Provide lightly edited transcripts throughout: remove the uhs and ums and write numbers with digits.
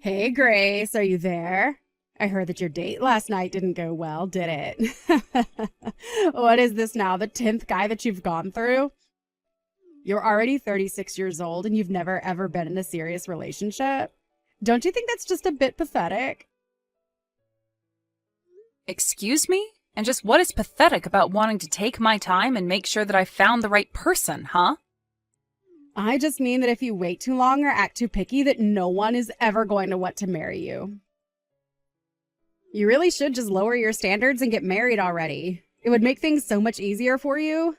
Hey, Grace, are you there? I heard that your date last night didn't go well, did it? What is this now, the 10th guy that you've gone through? You're already 36 years old and you've never ever been in a serious relationship? Don't you think that's just a bit pathetic? Excuse me? And just what is pathetic about wanting to take my time and make sure that I found the right person, huh? I just mean that if you wait too long or act too picky, that no one is ever going to want to marry you. You really should just lower your standards and get married already. It would make things so much easier for you.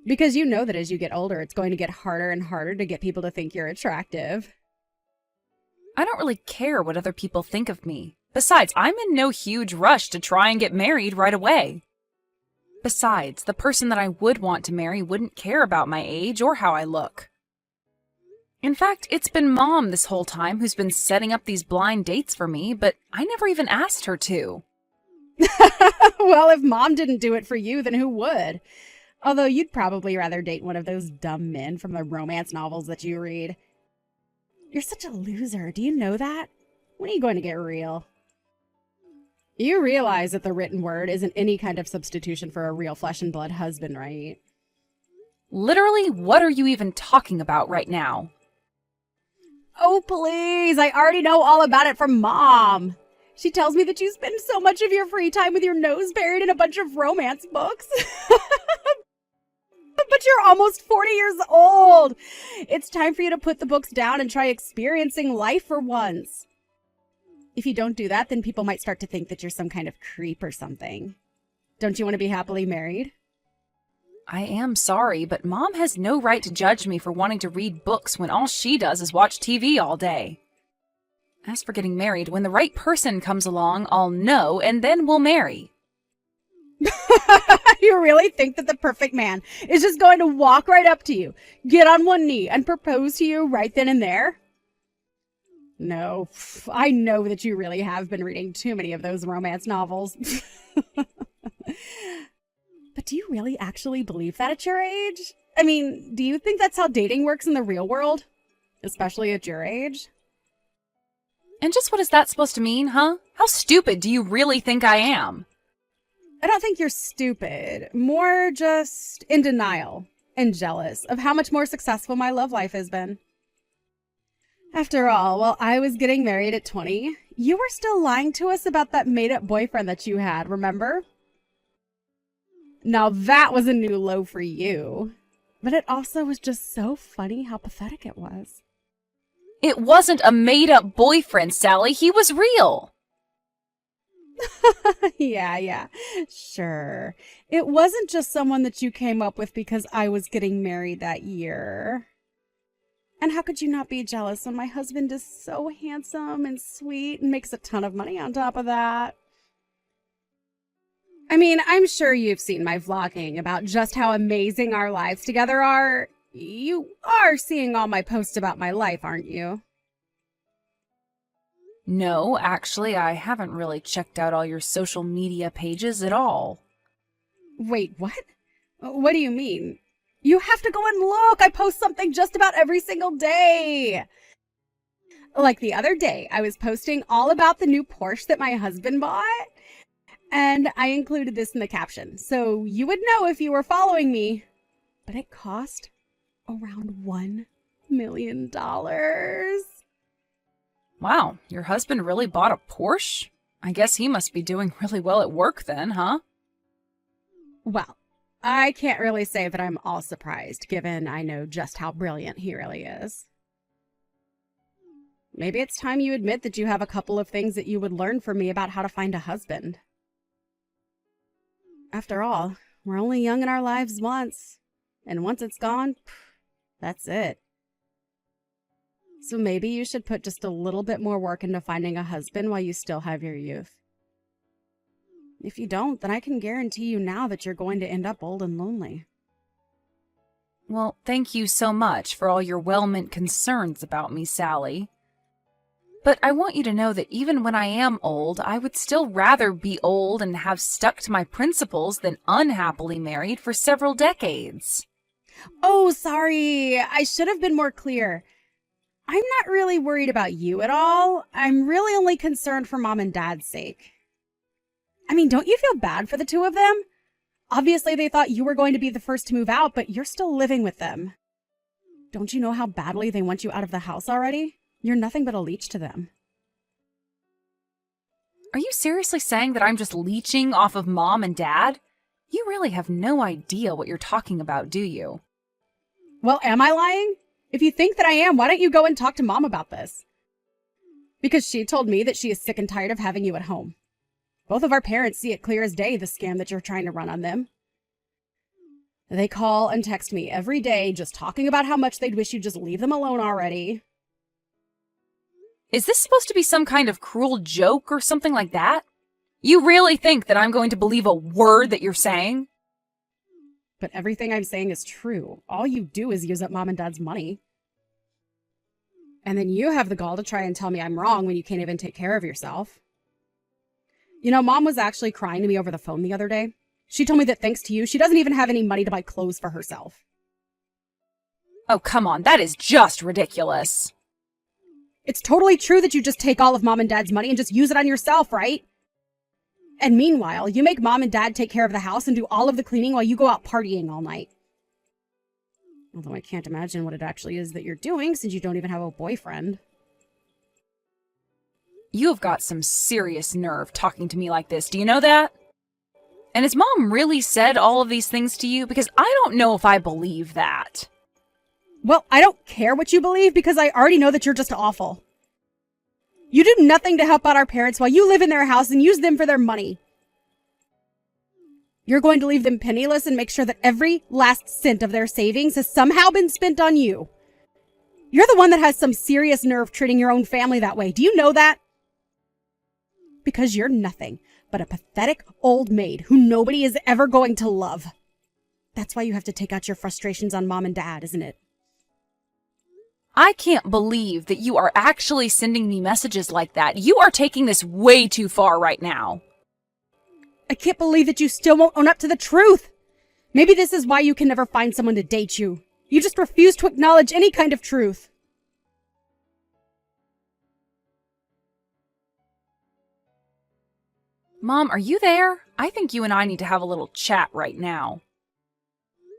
Because you know that as you get older, it's going to get harder and harder to get people to think you're attractive. I don't really care what other people think of me. Besides, I'm in no huge rush to try and get married right away. Besides, the person that I would want to marry wouldn't care about my age or how I look. In fact, it's been Mom this whole time who's been setting up these blind dates for me, but I never even asked her to. Well, if Mom didn't do it for you, then who would? Although you'd probably rather date one of those dumb men from the romance novels that you read. You're such a loser. Do you know that? When are you going to get real? You realize that the written word isn't any kind of substitution for a real flesh and blood husband, right? Literally, what are you even talking about right now? Oh, please. I already know all about it from Mom. She tells me that you spend so much of your free time with your nose buried in a bunch of romance books. But you're almost 40 years old. It's time for you to put the books down and try experiencing life for once. If you don't do that, then people might start to think that you're some kind of creep or something. Don't you want to be happily married? I am sorry, but Mom has no right to judge me for wanting to read books when all she does is watch TV all day. As for getting married, when the right person comes along, I'll know, and then we'll marry. You really think that the perfect man is just going to walk right up to you, get on one knee, and propose to you right then and there? No, I know that you really have been reading too many of those romance novels. But do you really actually believe that at your age? I mean, do you think that's how dating works in the real world? Especially at your age? And just what is that supposed to mean, huh? How stupid do you really think I am? I don't think you're stupid. More just in denial and jealous of how much more successful my love life has been. After all, while I was getting married at 20, you were still lying to us about that made-up boyfriend that you had, remember? Now that was a new low for you. But it also was just so funny how pathetic it was. It wasn't a made-up boyfriend, Sally. He was real. Yeah, sure. It wasn't just someone that you came up with because I was getting married that year. And how could you not be jealous when my husband is so handsome and sweet and makes a ton of money on top of that? I mean, I'm sure you've seen my vlogging about just how amazing our lives together are. You are seeing all my posts about my life, aren't you? No, actually, I haven't really checked out all your social media pages at all. Wait, what? What do you mean? You have to go and look. I post something just about every single day. Like the other day, I was posting all about the new Porsche that my husband bought. And I included this in the caption, so you would know if you were following me. But it cost around $1 million. Wow, your husband really bought a Porsche? I guess he must be doing really well at work then, huh? Well, I can't really say that I'm all surprised, given I know just how brilliant he really is. Maybe it's time you admit that you have a couple of things that you would learn from me about how to find a husband. After all, we're only young in our lives once, and once it's gone, that's it. So maybe you should put just a little bit more work into finding a husband while you still have your youth. If you don't, then I can guarantee you now that you're going to end up old and lonely. Well, thank you so much for all your well-meant concerns about me, Sally. But I want you to know that even when I am old, I would still rather be old and have stuck to my principles than unhappily married for several decades. Oh, sorry. I should have been more clear. I'm not really worried about you at all. I'm really only concerned for Mom and Dad's sake. I mean, don't you feel bad for the two of them? Obviously, they thought you were going to be the first to move out, but you're still living with them. Don't you know how badly they want you out of the house already? You're nothing but a leech to them. Are you seriously saying that I'm just leeching off of Mom and Dad? You really have no idea what you're talking about, do you? Well, am I lying? If you think that I am, why don't you go and talk to Mom about this? Because she told me that she is sick and tired of having you at home. Both of our parents see it clear as day, the scam that you're trying to run on them. They call and text me every day just talking about how much they'd wish you'd just leave them alone already. Is this supposed to be some kind of cruel joke or something like that? You really think that I'm going to believe a word that you're saying? But everything I'm saying is true. All you do is use up Mom and Dad's money. And then you have the gall to try and tell me I'm wrong when you can't even take care of yourself. You know, Mom was actually crying to me over the phone the other day. She told me that thanks to you, she doesn't even have any money to buy clothes for herself. Oh, come on, that is just ridiculous. It's totally true that you just take all of Mom and Dad's money and just use it on yourself, right? And meanwhile, you make Mom and Dad take care of the house and do all of the cleaning while you go out partying all night. Although I can't imagine what it actually is that you're doing since you don't even have a boyfriend. You have got some serious nerve talking to me like this, do you know that? And has Mom really said all of these things to you? Because I don't know if I believe that. Well, I don't care what you believe because I already know that you're just awful. You do nothing to help out our parents while you live in their house and use them for their money. You're going to leave them penniless and make sure that every last cent of their savings has somehow been spent on you. You're the one that has some serious nerve treating your own family that way. Do you know that? Because you're nothing but a pathetic old maid who nobody is ever going to love. That's why you have to take out your frustrations on Mom and Dad, isn't it? I can't believe that you are actually sending me messages like that. You are taking this way too far right now. I can't believe that you still won't own up to the truth. Maybe this is why you can never find someone to date you. You just refuse to acknowledge any kind of truth. Mom, are you there? I think you and I need to have a little chat right now.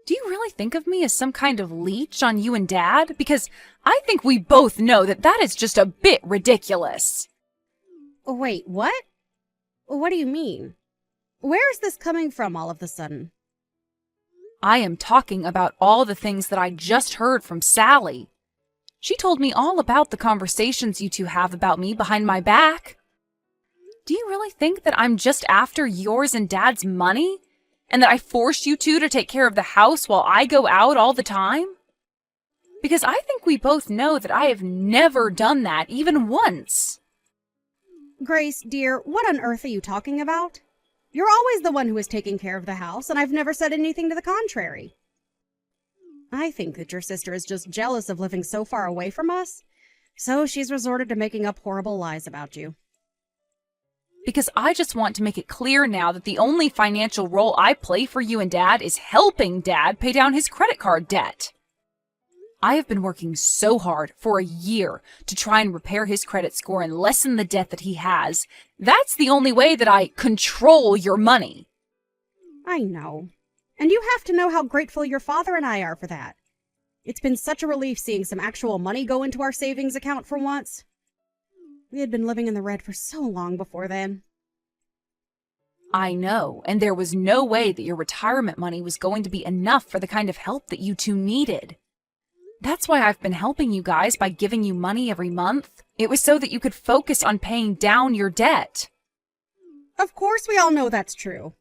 Do you really think of me as some kind of leech on you and Dad? Because I think we both know that that is just a bit ridiculous. Wait, what? What do you mean? Where is this coming from all of a sudden? I am talking about all the things that I just heard from Sally. She told me all about the conversations you two have about me behind my back. Do you really think that I'm just after yours and Dad's money? And that I forced you two to take care of the house while I go out all the time? Because I think we both know that I have never done that even once. Grace, dear, what on earth are you talking about? You're always the one who is taking care of the house, and I've never said anything to the contrary. I think that your sister is just jealous of living so far away from us, so she's resorted to making up horrible lies about you. Because I just want to make it clear now that the only financial role I play for you and Dad is helping Dad pay down his credit card debt. I have been working so hard for a year to try and repair his credit score and lessen the debt that he has. That's the only way that I control your money. I know. And you have to know how grateful your father and I are for that. It's been such a relief seeing some actual money go into our savings account for once. We had been living in the red for so long before then. I know, and there was no way that your retirement money was going to be enough for the kind of help that you two needed. That's why I've been helping you guys by giving you money every month. It was so that you could focus on paying down your debt. Of course we all know that's true.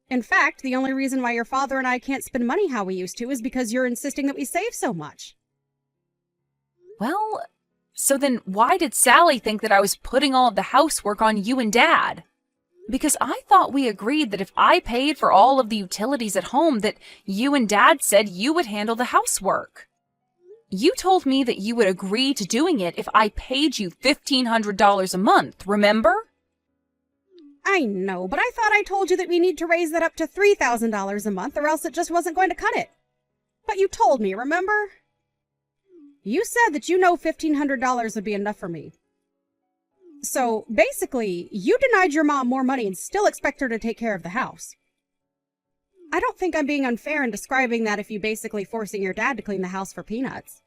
In fact, the only reason why your father and I can't spend money how we used to is because you're insisting that we save so much. Well, so then why did Sally think that I was putting all of the housework on you and Dad? Because I thought we agreed that if I paid for all of the utilities at home, that you and Dad said you would handle the housework. You told me that you would agree to doing it if I paid you $1,500 a month, remember? I know, but I thought I told you that we need to raise that up to $3,000 a month or else it just wasn't going to cut it. But you told me, remember? You said that you know $1,500 would be enough for me. So basically, you denied your mom more money and still expect her to take care of the house. I don't think I'm being unfair in describing that if you basically forcing your dad to clean the house for peanuts.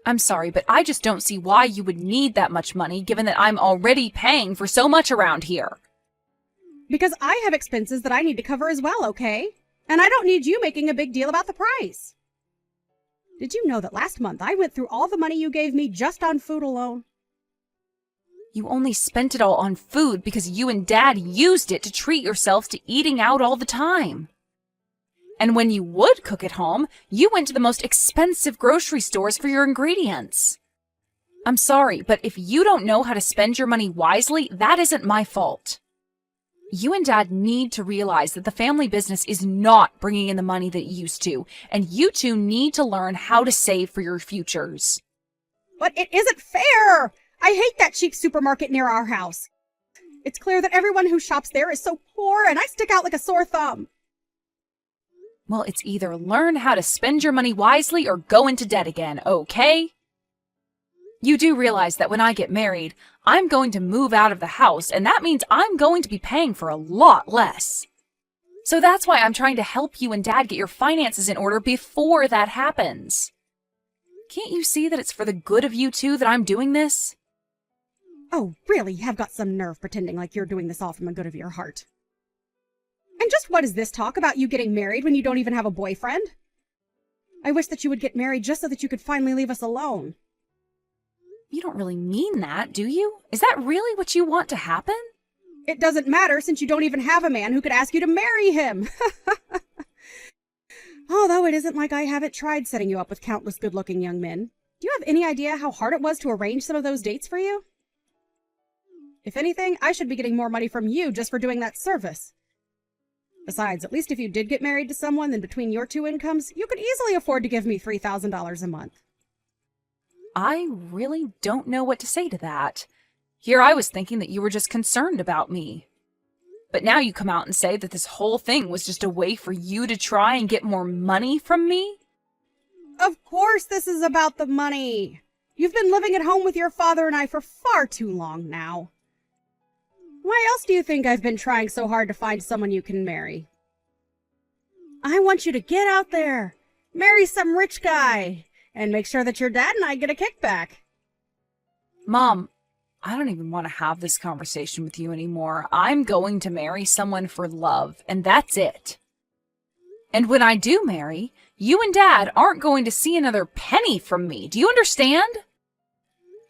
I'm sorry, but I just don't see why you would need that much money given that I'm already paying for so much around here. Because I have expenses that I need to cover as well, okay? And I don't need you making a big deal about the price. Did you know that last month I went through all the money you gave me just on food alone? You only spent it all on food because you and Dad used it to treat yourselves to eating out all the time. And when you would cook at home, you went to the most expensive grocery stores for your ingredients. I'm sorry, but if you don't know how to spend your money wisely, that isn't my fault. You and Dad need to realize that the family business is not bringing in the money that it used to, and you two need to learn how to save for your futures. But it isn't fair! I hate that cheap supermarket near our house. It's clear that everyone who shops there is so poor, and I stick out like a sore thumb. Well, it's either learn how to spend your money wisely or go into debt again, okay? You do realize that when I get married, I'm going to move out of the house, and that means I'm going to be paying for a lot less. So that's why I'm trying to help you and Dad get your finances in order before that happens. Can't you see that it's for the good of you two that I'm doing this? Oh, really? You have got some nerve pretending like you're doing this all from the good of your heart. And just what is this talk about you getting married when you don't even have a boyfriend? I wish that you would get married just so that you could finally leave us alone. You don't really mean that, do you? Is that really what you want to happen? It doesn't matter since you don't even have a man who could ask you to marry him. Although it isn't like I haven't tried setting you up with countless good-looking young men. Do you have any idea how hard it was to arrange some of those dates for you? If anything, I should be getting more money from you just for doing that service. Besides, at least if you did get married to someone, then between your two incomes, you could easily afford to give me $3,000 a month. I really don't know what to say to that. Here I was thinking that you were just concerned about me. But now you come out and say that this whole thing was just a way for you to try and get more money from me? Of course this is about the money. You've been living at home with your father and I for far too long now. Why else do you think I've been trying so hard to find someone you can marry? I want you to get out there, marry some rich guy, and make sure that your dad and I get a kickback. Mom, I don't even want to have this conversation with you anymore. I'm going to marry someone for love, and that's it. And when I do marry, you and Dad aren't going to see another penny from me. Do you understand?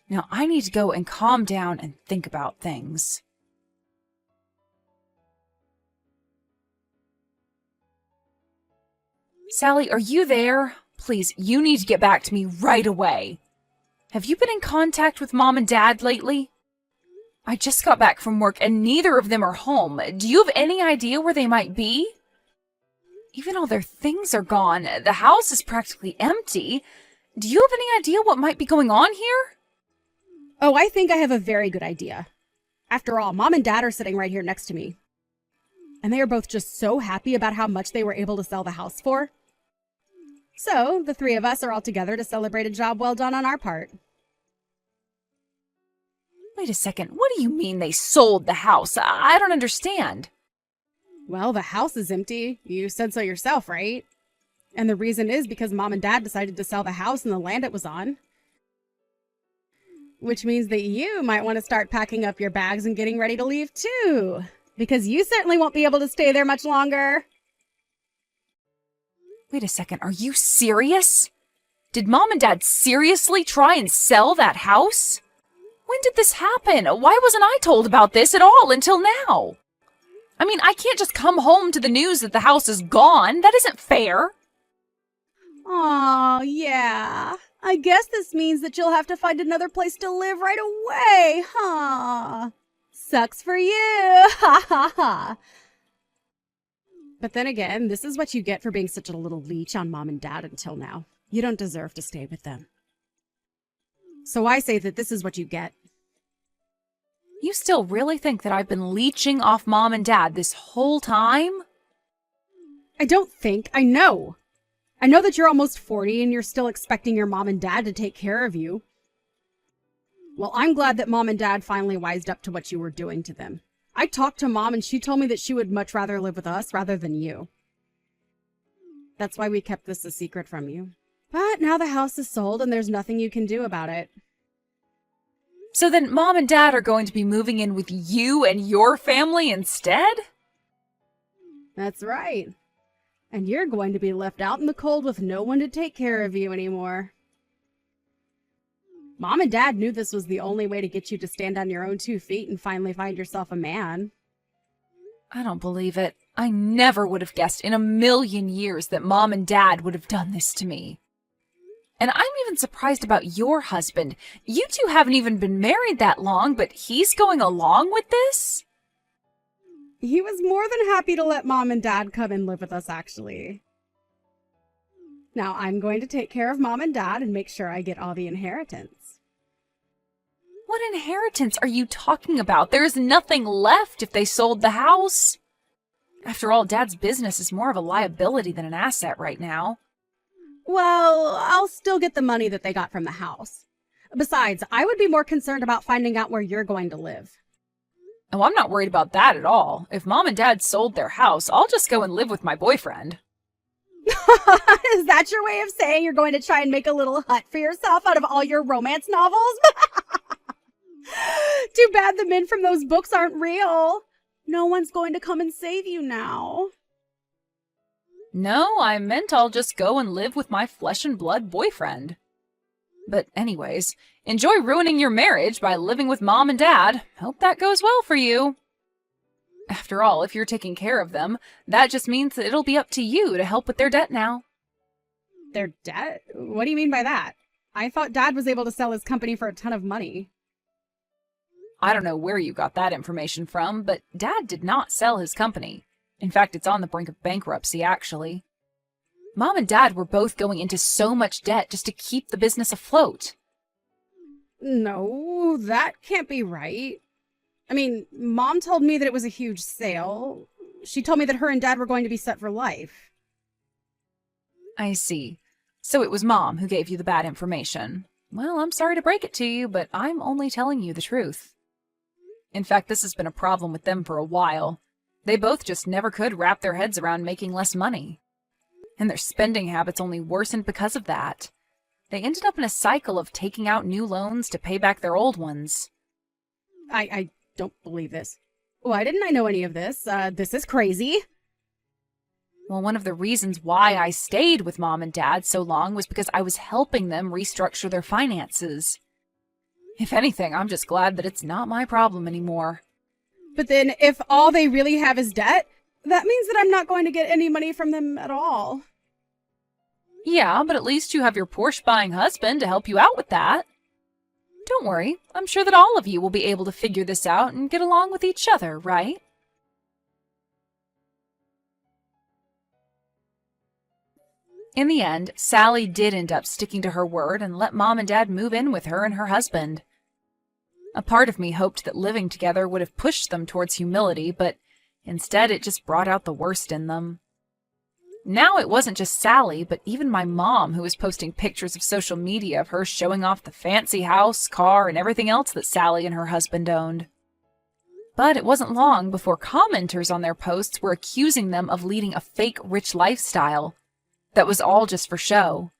Now I need to go and calm down and think about things. Sally, are you there? Please, you need to get back to me right away. Have you been in contact with Mom and Dad lately? I just got back from work and neither of them are home. Do you have any idea where they might be? Even all their things are gone. The house is practically empty. Do you have any idea what might be going on here? Oh, I think I have a very good idea. After all, Mom and Dad are sitting right here next to me. And they are both just so happy about how much they were able to sell the house for. So, the three of us are all together to celebrate a job well done on our part. Wait a second, what do you mean they sold the house? I don't understand. Well, the house is empty. You said so yourself, right? And the reason is because Mom and Dad decided to sell the house and the land it was on. Which means that you might want to start packing up your bags and getting ready to leave too. Because you certainly won't be able to stay there much longer. Wait a second, are you serious? Did Mom and Dad seriously try and sell that house? When did this happen? Why wasn't I told about this at all until now? I mean, I can't just come home to the news that the house is gone. That isn't fair. Aw, yeah. I guess this means that you'll have to find another place to live right away, huh? Sucks for you. Ha ha ha. But then again, this is what you get for being such a little leech on Mom and Dad until now. You don't deserve to stay with them. So I say that this is what you get. You still really think that I've been leeching off Mom and Dad this whole time? I don't think, I know. I know that you're almost 40 and you're still expecting your mom and dad to take care of you. Well, I'm glad that mom and dad finally wised up to what you were doing to them. I talked to mom and she told me that she would much rather live with us rather than you. That's why we kept this a secret from you. But now the house is sold and there's nothing you can do about it. So then Mom and Dad are going to be moving in with you and your family instead? That's right. And you're going to be left out in the cold with no one to take care of you anymore. Mom and Dad knew this was the only way to get you to stand on your own 2 feet and finally find yourself a man. I don't believe it. I never would have guessed in a million years that Mom and Dad would have done this to me. And I'm even surprised about your husband. You two haven't even been married that long, but he's going along with this? He was more than happy to let Mom and Dad come and live with us, actually. Now, I'm going to take care of Mom and Dad and make sure I get all the inheritance. What inheritance are you talking about? There's nothing left if they sold the house. After all, Dad's business is more of a liability than an asset right now. Well, I'll still get the money that they got from the house. Besides, I would be more concerned about finding out where you're going to live. Oh, I'm not worried about that at all. If Mom and Dad sold their house, I'll just go and live with my boyfriend. Is that your way of saying you're going to try and make a little hut for yourself out of all your romance novels? Too bad the men from those books aren't real. No one's going to come and save you now. No, I meant I'll just go and live with my flesh and blood boyfriend. But anyways, enjoy ruining your marriage by living with Mom and Dad. Hope that goes well for you. After all, if you're taking care of them, that just means that it'll be up to you to help with their debt now. Their debt? What do you mean by that? I thought Dad was able to sell his company for a ton of money. I don't know where you got that information from, but Dad did not sell his company. In fact, it's on the brink of bankruptcy, actually. Mom and Dad were both going into so much debt just to keep the business afloat. No, that can't be right. I mean, Mom told me that it was a huge sale. She told me that her and Dad were going to be set for life. I see. So it was Mom who gave you the bad information. Well, I'm sorry to break it to you, but I'm only telling you the truth. In fact, this has been a problem with them for a while. They both just never could wrap their heads around making less money. And their spending habits only worsened because of that. They ended up in a cycle of taking out new loans to pay back their old ones. I don't believe this. Why didn't I know any of this? This is crazy. Well, one of the reasons why I stayed with Mom and Dad so long was because I was helping them restructure their finances. If anything, I'm just glad that it's not my problem anymore. But then, if all they really have is debt, that means that I'm not going to get any money from them at all. Yeah, but at least you have your Porsche-buying husband to help you out with that. Don't worry, I'm sure that all of you will be able to figure this out and get along with each other, right? In the end, Sally did end up sticking to her word and let Mom and Dad move in with her and her husband. A part of me hoped that living together would have pushed them towards humility, but instead it just brought out the worst in them. Now it wasn't just Sally, but even my mom who was posting pictures of social media of her showing off the fancy house, car, and everything else that Sally and her husband owned. But it wasn't long before commenters on their posts were accusing them of leading a fake rich lifestyle that was all just for show.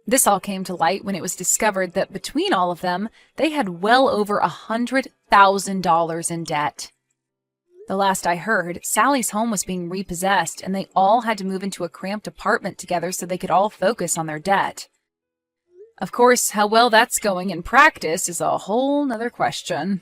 This all came to light when it was discovered that between all of them, they had well over $100,000 in debt. The last I heard, Sally's home was being repossessed, and they all had to move into a cramped apartment together so they could all focus on their debt. Of course, how well that's going in practice is a whole nother question.